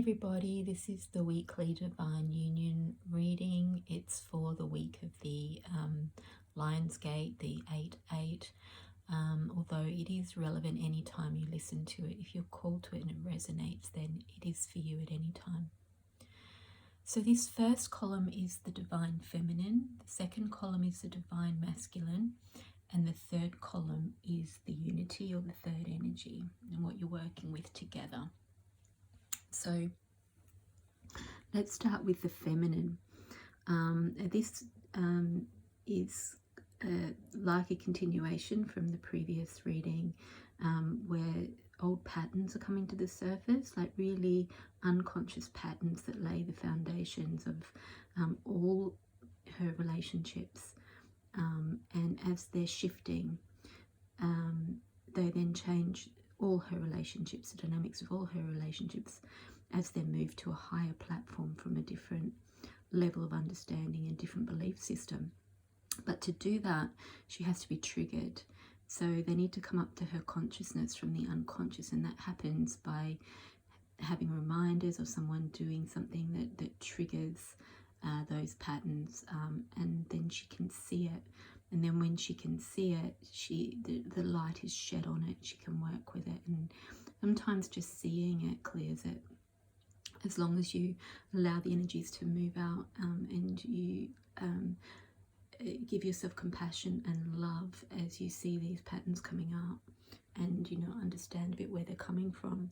everybody, this is the weekly Divine Union reading. It's for the week of the Lionsgate, the 8-8. Although it is relevant anytime you listen to it. If you're called to it and it resonates, then it is for you at any time. So this first column is the Divine Feminine, the second column is the Divine Masculine, and the third column is the Unity, or the third energy, and what you're working with together. So let's start with the feminine. This is like a continuation from the previous reading, where old patterns are coming to the surface, like really unconscious patterns that lay the foundations of all her relationships. And as they're shifting, they then change all her relationships, the dynamics of all her relationships, as they move to a higher platform from a different level of understanding and different belief system. But to do that, she has to be triggered. So they need to come up to her consciousness from the unconscious, and that happens by having reminders or someone doing something that triggers those patterns, and then she can see it. And then when she can see it, the light is shed on it, she can work with it. And sometimes just seeing it clears it, as long as you allow the energies to move out, and you give yourself compassion and love as you see these patterns coming out, and understand a bit where they're coming from.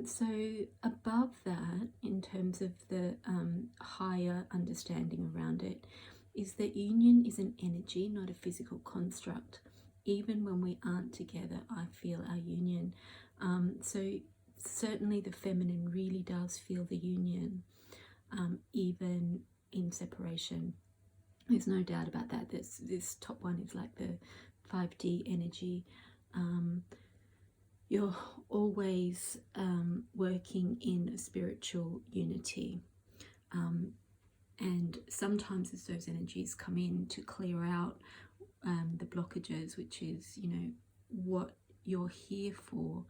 So above that, in terms of the higher understanding around it, is that union is an energy, not a physical construct. Even when we aren't together, I feel our union. So certainly the feminine really does feel the union, even in separation. There's no doubt about that. This top one is like the 5D energy. You're always working in a spiritual unity. And sometimes as those energies come in to clear out the blockages, which is, what you're here for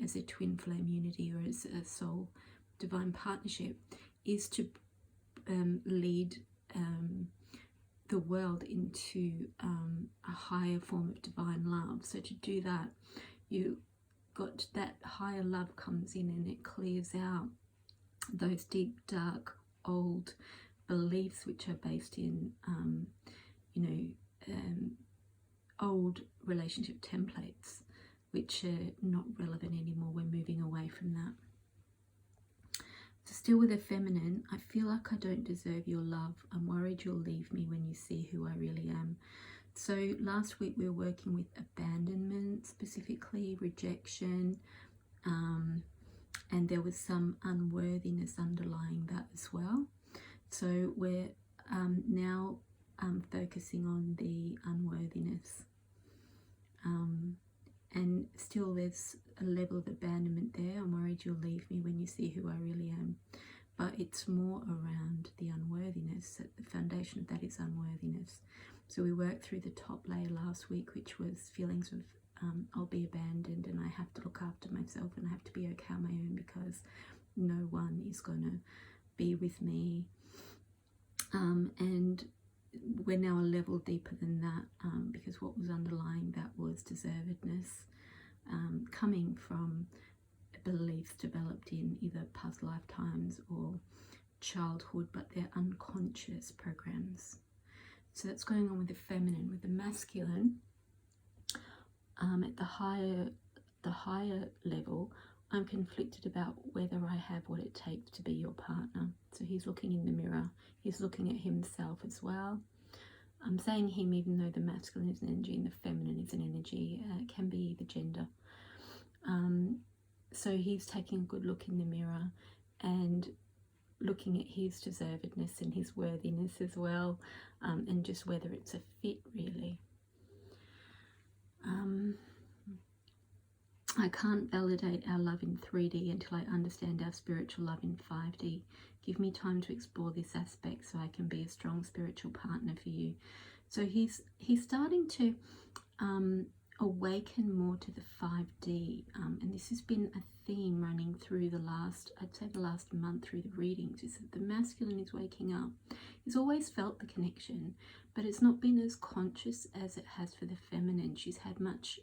as a twin flame unity or as a soul divine partnership, is to lead the world into a higher form of divine love. So to do that, you got that higher love comes in and it clears out those deep, dark, old beliefs which are based in old relationship templates which are not relevant anymore. We're moving away from that. So still with the feminine, I feel like I don't deserve your love. I'm worried you'll leave me when you see who I really am. So last week we were working with abandonment, specifically rejection, and there was some unworthiness underlying that as well. So we're now focusing on the unworthiness, and still there's a level of abandonment there. I'm worried you'll leave me when you see who I really am. But it's more around the unworthiness, that the foundation of that is unworthiness. So we worked through the top layer last week, which was feelings of I'll be abandoned and I have to look after myself and I have to be okay on my own because no one is going to be with me. And we're now a level deeper than that, because what was underlying that was deservedness, coming from beliefs developed in either past lifetimes or childhood, but they're unconscious programs. So that's going on with the feminine. With the masculine, at the higher level, I'm conflicted about whether I have what it takes to be your partner. So he's looking in the mirror. He's looking at himself as well. I'm saying him even though the masculine is an energy and the feminine is an energy. It can be either gender. So he's taking a good look in the mirror and looking at his deservedness and his worthiness as well, and just whether it's a fit really. I can't validate our love in 3D until I understand our spiritual love in 5D. Give me time to explore this aspect so I can be a strong spiritual partner for you. So he's starting to awaken more to the 5D, and this has been a theme running through the last month through the readings, is that the masculine is waking up. He's always felt the connection, but it's not been as conscious as it has for the feminine. She's had much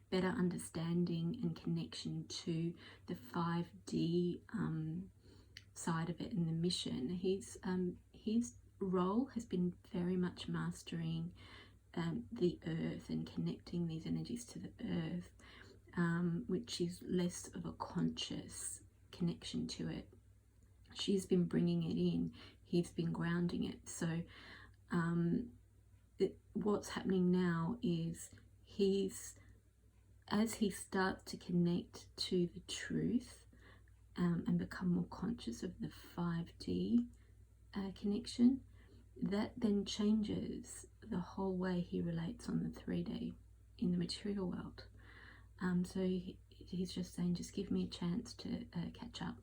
better understanding and connection to the 5D side of it and the mission. His role has been very much mastering the earth and connecting these energies to the earth, which is less of a conscious connection to it. She's been bringing it in, he's been grounding it. So what's happening now is as he starts to connect to the truth and become more conscious of the 5D connection, that then changes the whole way he relates on the 3D in the material world. So he's just saying, just give me a chance to catch up.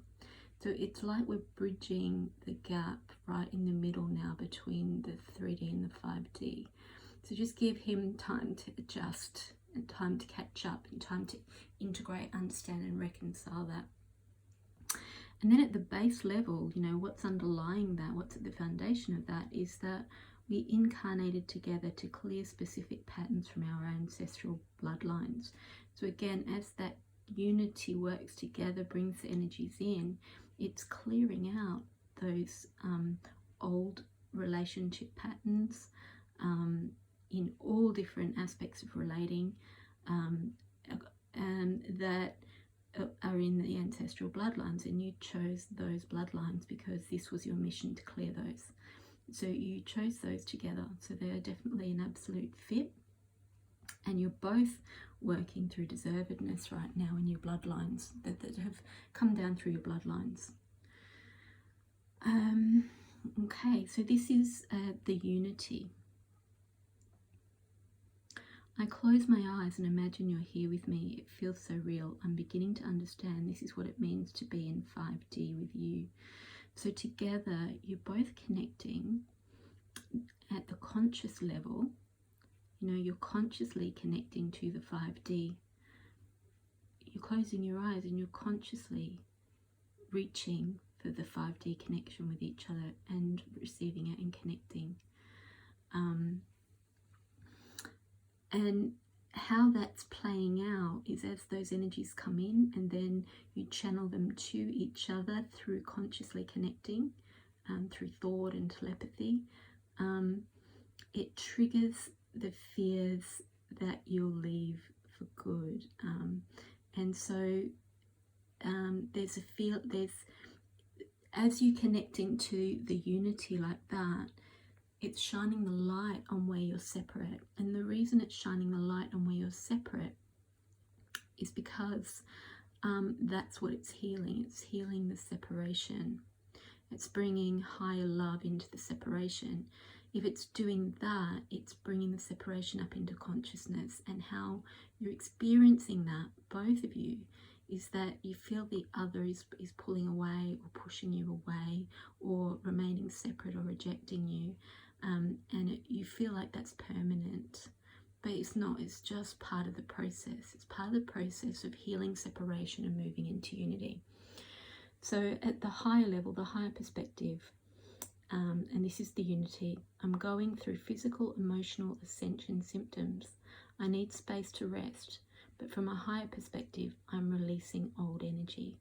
So it's like we're bridging the gap right in the middle now between the 3D and the 5D. So just give him time to adjust and time to catch up and time to integrate, understand and reconcile that. And then at the base level, you know, what's underlying that, what's at the foundation of that, is that we incarnated together to clear specific patterns from our ancestral bloodlines. So again, as that unity works together, brings the energies in, it's clearing out those old relationship patterns in all different aspects of relating that are in the ancestral bloodlines, and you chose those bloodlines because this was your mission to clear those. So you chose those together, so they are definitely an absolute fit, and you're both working through deservedness right now in your bloodlines that have come down through your bloodlines. Okay, so this is the unity. I close my eyes and imagine you're here with me. It feels so real. I'm beginning to understand this is what it means to be in 5D with you. So together, you're both connecting at the conscious level. You know, you're consciously connecting to the 5D. You're closing your eyes and you're consciously reaching for the 5D connection with each other and receiving it and connecting. And how that's playing out is as those energies come in and then you channel them to each other through consciously connecting, through thought and telepathy, it triggers the fears that you'll leave for good. And so as you connect into the unity like that, it's shining the light on where you're separate. And the reason it's shining the light on where you're separate is because that's what it's healing. It's healing the separation. It's bringing higher love into the separation. If it's doing that, it's bringing the separation up into consciousness. And how you're experiencing that, both of you, is that you feel the other is pulling away or pushing you away or remaining separate or rejecting you. And you feel like that's permanent, but it's not. It's just part of the process. It's part of the process of healing separation and moving into unity. So at the higher level, the higher perspective, and this is the unity, I'm going through physical, emotional ascension symptoms. I need space to rest, but from a higher perspective, I'm releasing old energy.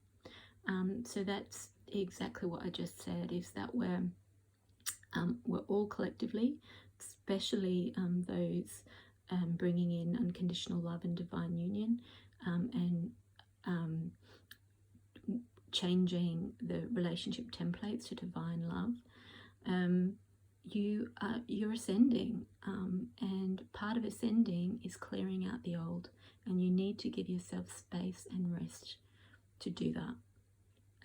So that's exactly what I just said, is that we're all collectively, especially those bringing in unconditional love and divine union, and changing the relationship templates to divine love, you're ascending, and part of ascending is clearing out the old, and you need to give yourself space and rest to do that.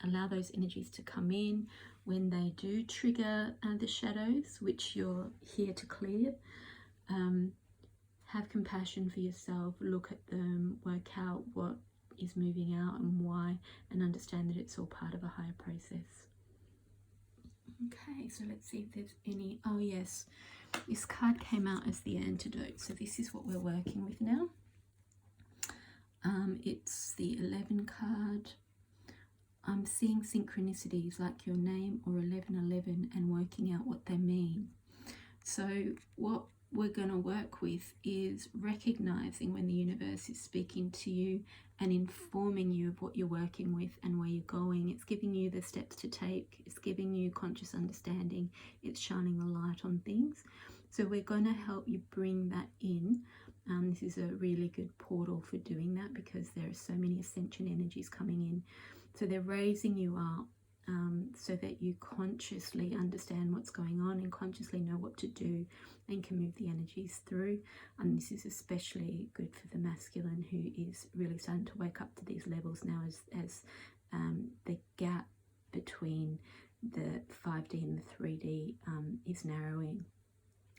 Allow those energies to come in. When they do trigger the shadows, which you're here to clear, have compassion for yourself, look at them, work out what is moving out and why, and understand that it's all part of a higher process. Okay, so let's see if there's any, oh yes, This card came out as the antidote, so this is what we're working with now. It's the 11 card. I'm seeing synchronicities like your name or 1111 and working out what they mean. So what we're going to work with is recognizing when the universe is speaking to you and informing you of what you're working with and where you're going. It's giving you the steps to take. It's giving you conscious understanding. It's shining a light on things. So we're going to help you bring that in. This is a really good portal for doing that because there are so many ascension energies coming in. So they're raising you up so that you consciously understand what's going on and consciously know what to do and can move the energies through. And this is especially good for the masculine who is really starting to wake up to these levels now as the gap between the 5D and the 3D is narrowing.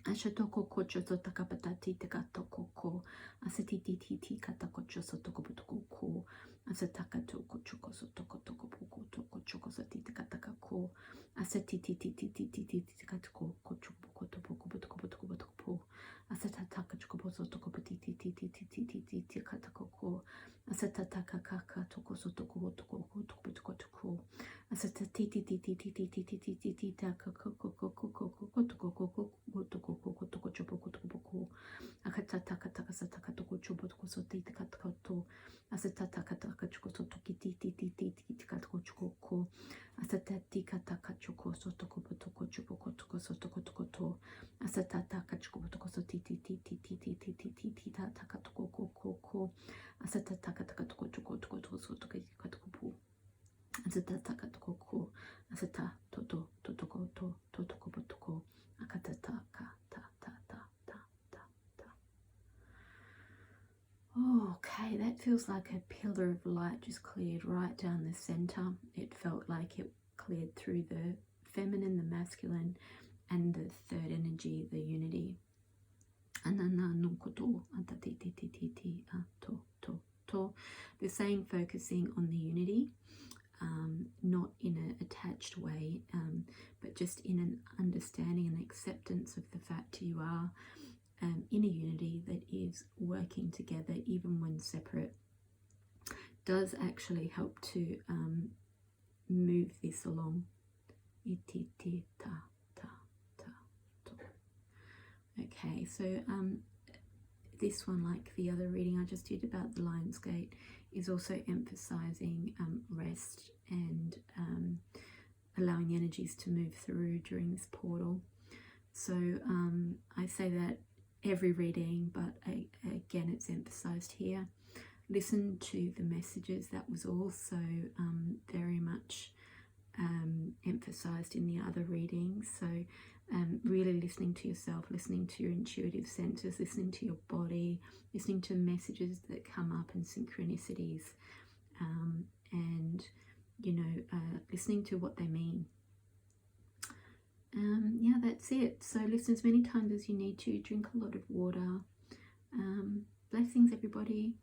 Ashatoko kocho sotakapatati tekatoko ko asatiti katako sotoko ko asataka toko choko sotoko toko poko toko choko satiti kataka ko asatiti katako kocho poko toko poko po asataka choko sotoko titi katako ko asataka kaka toko sotoko toko asatiti taka Okay, that feels like a pillar of light just cleared right down the center. It felt like it cleared through the feminine, the masculine, and the third energy, the unity. They're saying focusing on the unity, not in an attached way, but just in an understanding and acceptance of the fact you are in a unity that is working together even when separate, does actually help to move this along. Okay, so this one, like the other reading I just did about the Lion's Gate, is also emphasizing rest and allowing the energies to move through during this portal. So I say that every reading, but again it's emphasized here. Listen to the messages. That was also very much emphasized in the other readings. So really listening to yourself, listening to your intuitive senses, listening to your body, listening to messages that come up and synchronicities, and listening to what they mean. Yeah, that's it. So listen as many times as you need to. Drink a lot of water. Blessings, everybody.